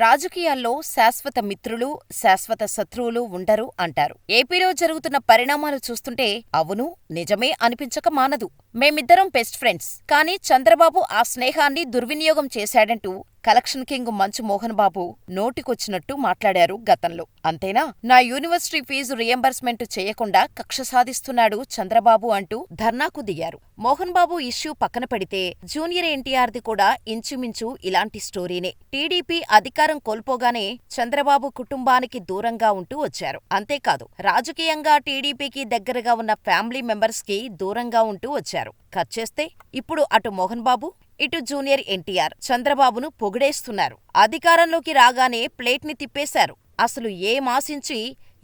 రాజకీయాల్లో శాశ్వత మిత్రులు, శాశ్వత శత్రువులు ఉండరు అంటారు. ఏపీలో జరుగుతున్న పరిణామాలు చూస్తుంటే అవును, నిజమే అనిపించక మానదు. మేమిద్దరం బెస్ట్ ఫ్రెండ్స్, కానీ చంద్రబాబు ఆ స్నేహాన్ని దుర్వినియోగం చేశాడంటూ కలెక్షన్ కింగ్ మంచు మోహన్ బాబు నోటికొచ్చినట్టు మాట్లాడారు గతంలో. అంతేనా, నా యూనివర్సిటీ ఫీజు రియంబర్స్మెంట్ చేయకుండా కక్ష సాధిస్తున్నాడు చంద్రబాబు అంటూ ధర్నాకు దిగారు. మోహన్ బాబు ఇష్యూ పక్కన పెడితే జూనియర్ ఎన్టీఆర్ది కూడా ఇంచుమించు ఇలాంటి స్టోరీనే. టీడీపీ అధికారం కోల్పోగానే చంద్రబాబు కుటుంబానికి దూరంగా ఉంటూ వచ్చారు. అంతేకాదు, రాజకీయంగా టీడీపీకి దగ్గరగా ఉన్న ఫ్యామిలీ మెంబర్స్ కి దూరంగా ఉంటూ వచ్చారు. కట్ చేస్తే ఇప్పుడు అటు మోహన్ బాబు, ఇటు జూనియర్ ఎన్టీఆర్ చంద్రబాబును పొగిడేస్తున్నారు. అధికారంలోకి రాగానే ప్లేట్ని తిప్పేశారు. అసలు ఏం ఆశించి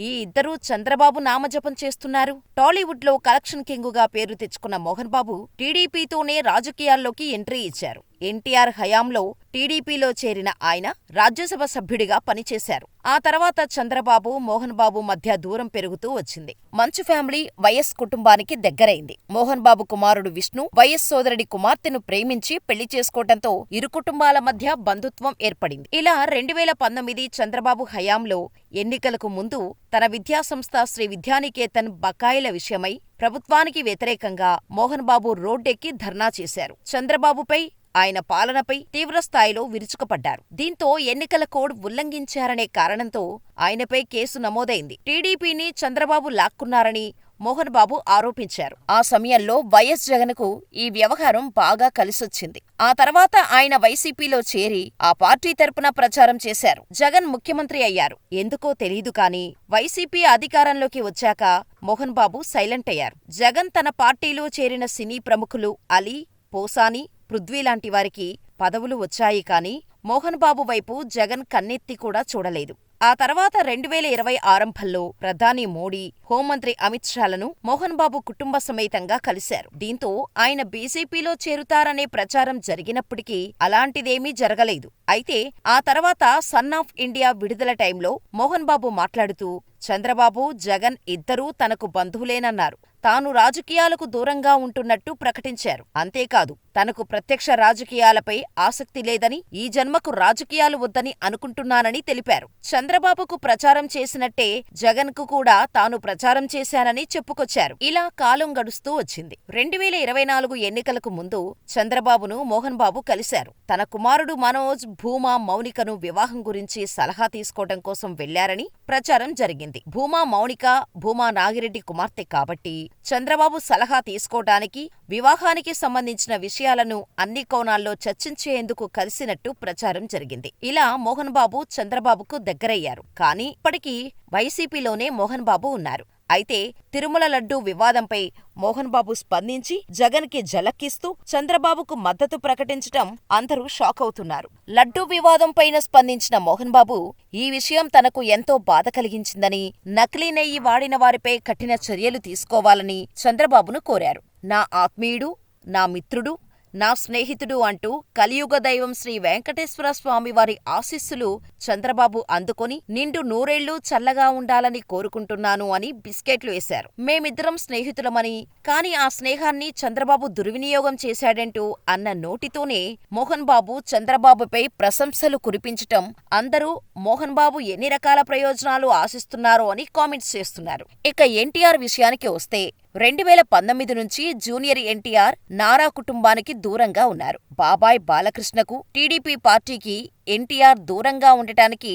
ఈ ఇద్దరూ చంద్రబాబు నామజపం చేస్తున్నారు? టాలీవుడ్లో కలెక్షన్ కింగుగా పేరు తెచ్చుకున్న మోహన్ బాబు టీడీపీతోనే రాజకీయాల్లోకి ఎంట్రీ ఇచ్చారు. ఎన్టీఆర్ హయాంలో టీడీపీలో చేరిన ఆయన రాజ్యసభ సభ్యుడిగా పనిచేశారు. ఆ తర్వాత చంద్రబాబు, మోహన్ బాబు మధ్య దూరం పెరుగుతూ వచ్చింది. మంచు ఫ్యామిలీ వైఎస్ కుటుంబానికి దగ్గరైంది. మోహన్ బాబు కుమారుడు విష్ణు వైఎస్ సోదరుడి కుమార్తెను ప్రేమించి పెళ్లి చేసుకోవడంతో ఇరు కుటుంబాల మధ్య బంధుత్వం ఏర్పడింది. ఇలా 2019 చంద్రబాబు హయాంలో ఎన్నికలకు ముందు తన విద్యాసంస్థ శ్రీ విద్యానికేతన్ బకాయిల విషయమై ప్రభుత్వానికి వ్యతిరేకంగా మోహన్ బాబు రోడ్డెక్కి ధర్నా చేశారు. చంద్రబాబుపై, ఆయన పాలనపై తీవ్రస్థాయిలో విరుచుకుపడ్డారు. దీంతో ఎన్నికల కోడ్ ఉల్లంఘించారనే కారణంతో ఆయనపై కేసు నమోదైంది. టీడీపీని చంద్రబాబు లాక్కున్నారని మోహన్ బాబు ఆరోపించారు. ఆ సమయంలో వైఎస్ జగన్కు ఈ వ్యవహారం బాగా కలిసొచ్చింది. ఆ తర్వాత ఆయన వైసీపీలో చేరి ఆ పార్టీ తరపున ప్రచారం చేశారు. జగన్ ముఖ్యమంత్రి అయ్యారు. ఎందుకో తెలీదు కానీ వైసీపీ అధికారంలోకి వచ్చాక మోహన్ బాబు సైలెంట్ అయ్యారు. జగన్ తన పార్టీలో చేరిన సినీ ప్రముఖులు అలీ, పోసాని, పృథ్వీ లాంటి వారికి పదవులు వచ్చాయి కానీ మోహన్ బాబు వైపు జగన్ కన్నెత్తి కూడా చూడలేదు. ఆ తర్వాత 2020 ఆరంభంలో ప్రధాని మోడీ, హోంమంత్రి అమిత్ షాలను మోహన్ బాబు కుటుంబ సమేతంగా కలిశారు. దీంతో ఆయన బీజేపీలో చేరుతారనే ప్రచారం జరిగినప్పటికీ అలాంటిదేమీ జరగలేదు. అయితే ఆ తర్వాత సన్ ఆఫ్ ఇండియా విడుదల టైంలో మోహన్ బాబు మాట్లాడుతూ చంద్రబాబు, జగన్ ఇద్దరూ తనకు బంధువులేనన్నారు. తాను రాజకీయాలకు దూరంగా ఉంటున్నట్టు ప్రకటించారు. అంతేకాదు, తనకు ప్రత్యక్ష రాజకీయాలపై ఆసక్తి లేదని, ఈ జన్మకు రాజకీయాలు వద్దని అనుకుంటున్నానని తెలిపారు. చంద్రబాబుకు ప్రచారం చేసినట్టే జగన్కు కూడా తాను ప్రచారం చేశానని చెప్పుకొచ్చారు. ఇలా కాలం గడుస్తూ వచ్చింది. 2024 ఎన్నికలకు ముందు చంద్రబాబును మోహన్ బాబు కలిశారు. తన కుమారుడు మనోజ్, భూమా, మౌనికను వివాహం గురించి సలహా తీసుకోవడం కోసం వెళ్లారని ప్రచారం జరిగింది. భూమా మౌనిక, భూమా నాగిరెడ్డి కుమార్తె కాబట్టి చంద్రబాబు సలహా తీసుకోవటానికి, వివాహానికి సంబంధించిన విషయాలను అన్ని కోణాల్లో చర్చించేందుకు కలిసినట్టు ప్రచారం జరిగింది. ఇలా మోహన్ బాబు చంద్రబాబుకు దగ్గరయ్యారు. కానీ ఇప్పటికీ వైసీపీలోనే మోహన్ బాబు ఉన్నారు. అయితే తిరుమల లడ్డూ వివాదంపై మోహన్ బాబు స్పందించి జగన్కి ఝలక్కిస్తూ చంద్రబాబుకు మద్దతు ప్రకటించటం అందరూ షాక్ అవుతున్నారు. లడ్డూ వివాదంపైన స్పందించిన మోహన్ బాబు ఈ విషయం తనకు ఎంతో బాధ కలిగించిందని, నకిలీ నెయ్యి వాడిన వారిపై కఠిన చర్యలు తీసుకోవాలని చంద్రబాబును కోరారు. నా ఆత్మీయుడు, నా మిత్రుడు, నా స్నేహితుడు అంటూ కలియుగ దైవం శ్రీ వెంకటేశ్వర స్వామి వారి ఆశీస్సులు చంద్రబాబు అందుకొని నిండు నూరేళ్లు చల్లగా ఉండాలని కోరుకుంటున్నాను అని బిస్కెట్లు వేశారు. మేమిద్దరం స్నేహితులమని, కానీ ఆ స్నేహాన్ని చంద్రబాబు దుర్వినియోగం చేశాడంటూ అన్న నోటితోనే మోహన్ బాబు చంద్రబాబుపై ప్రశంసలు కురిపించటం అందరూ మోహన్ బాబు ఎన్ని రకాల ప్రయోజనాలు ఆశిస్తున్నారో అని కామెంట్స్ చేస్తున్నారు. ఇక ఎన్టీఆర్ విషయానికి వస్తే 2019 నుంచి జూనియర్ ఎన్టీఆర్ నారా కుటుంబానికి దూరంగా ఉన్నారు. బాబాయ్ బాలకృష్ణకు, టీడీపీ పార్టీకి ఎన్టీఆర్ దూరంగా ఉండటానికి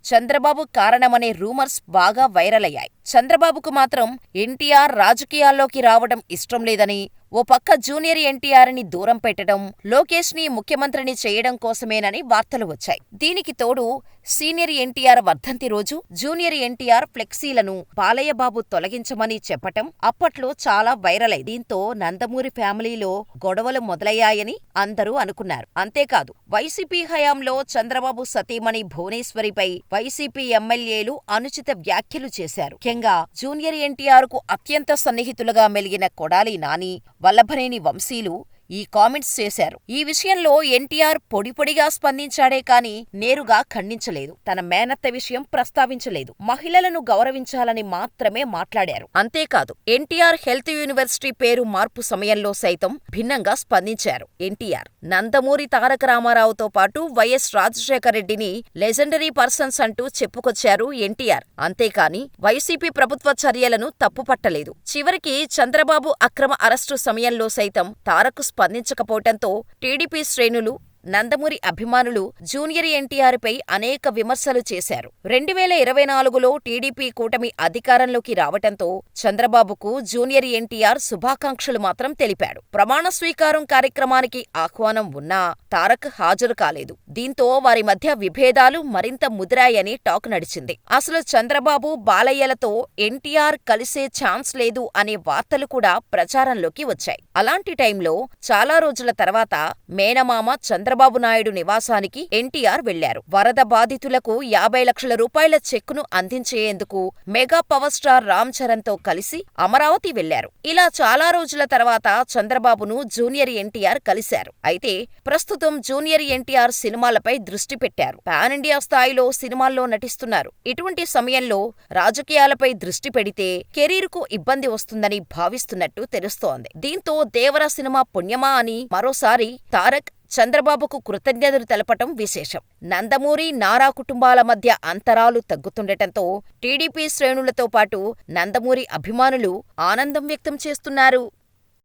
చంద్రబాబు కారణమనే రూమర్స్ బాగా వైరల్ అయ్యాయి. చంద్రబాబుకు మాత్రం ఎన్టీఆర్ రాజకీయాల్లోకి రావడం ఇష్టం లేదని, ఓ పక్క జూనియర్ ఎన్టీఆర్ని దూరం పెట్టడం, లోకేష్ని ముఖ్యమంత్రిని చేయడం కోసమేనని వార్తలు వచ్చాయి. దీనికి తోడు సీనియర్ ఎన్టీఆర్ వర్ధంతి రోజు జూనియర్ ఎన్టీఆర్ ఫ్లెక్సీలను బాలయ్యబాబు తొలగించమని చెప్పటం అప్పట్లో చాలా వైరల్ అయింది. దీంతో నందమూరి ఫ్యామిలీలో గొడవలు మొదలయ్యాయని అందరూ అనుకున్నారు. అంతేకాదు, వైసీపీ హయాంలో చంద్రబాబు సతీమణి భువనేశ్వరిపై వైసీపీ ఎమ్మెల్యేలు అనుచిత వ్యాఖ్యలు చేశారు. ముఖ్యంగా జూనియర్ ఎన్టీఆర్ కు అత్యంత సన్నిహితులుగా మెలిగిన కొడాలి నాని, వల్లభనేని వంశీలు ఈ కామెంట్స్ చేశారు. ఈ విషయంలో ఎన్టీఆర్ పొడిపొడిగా స్పందించాడే కానీ నేరుగా ఖండించలేదు. తన మేనత్త విషయం ప్రస్తావించలేదు. మహిళలను గౌరవించాలని మాత్రమే మాట్లాడారు. అంతేకాదు ఎన్టీఆర్ హెల్త్ యూనివర్సిటీ పేరు మార్పు సమయంలో సైతం భిన్నంగా స్పందించారు ఎన్టీఆర్. నందమూరి తారక రామారావుతో పాటు వైఎస్ రాజశేఖర రెడ్డిని లెజెండరీ పర్సన్స్ అంటూ చెప్పుకొచ్చారు ఎన్టీఆర్. అంతేకాని వైసీపీ ప్రభుత్వ చర్యలను తప్పుపట్టలేదు. చివరికి చంద్రబాబు అక్రమ అరెస్టు సమయంలో సైతం తారక్ స్పందించకపోవటంతో టీడీపీ శ్రేణులు, నందమూరి అభిమానులు జూనియర్ ఎన్టీఆర్ పై అనేక విమర్శలు చేశారు. 2024లో టీడీపీ కూటమి అధికారంలోకి రావటంతో చంద్రబాబుకు జూనియర్ ఎన్టీఆర్ శుభాకాంక్షలు మాత్రం తెలిపాడు. ప్రమాణ స్వీకారం కార్యక్రమానికి ఆహ్వానం ఉన్నా తారక్ హాజరు కాలేదు. దీంతో వారి మధ్య విభేదాలు మరింత ముదిరాయని టాక్ నడిచింది. అసలు చంద్రబాబు, బాలయ్యలతో ఎన్టీఆర్ కలిసే ఛాన్స్ లేదు అనే వార్తలు కూడా ప్రచారంలోకి వచ్చాయి. అలాంటి టైంలో చాలా రోజుల తర్వాత మేనమామ చంద్రబాబు నాయుడు నివాసానికి ఎన్టీఆర్ వెళ్లారు. వరద బాధితులకు 50 లక్షల రూపాయల చెక్కును అందించేందుకు mega power star Ram Charan తో కలిసి అమరావతి వెళ్లారు. ఇలా చాలా రోజుల తర్వాత చంద్రబాబును జూనియర్ ఎన్టీఆర్ కలిశారు. అయితే ప్రస్తుతం జూనియర్ ఎన్టీఆర్ సినిమాలపై దృష్టి పెట్టారు. పాన్ ఇండియా స్థాయిలో సినిమాల్లో నటిస్తున్నారు. ఇటువంటి సమయంలో రాజకీయాలపై దృష్టి పెడితే కెరీర్కు ఇబ్బంది వస్తుందని భావిస్తున్నట్టు తెలుస్తోంది. దీంతో దేవర సినిమా పుణ్యమా అని మరోసారి తారక్ చంద్రబాబుకు కృతజ్ఞతలు తెలపటం విశేషం. నందమూరి, నారా కుటుంబాల మధ్య అంతరాలు తగ్గుతుండటంతో టీడీపీ శ్రేణులతో పాటు నందమూరి అభిమానులు ఆనందం వ్యక్తం చేస్తున్నారు.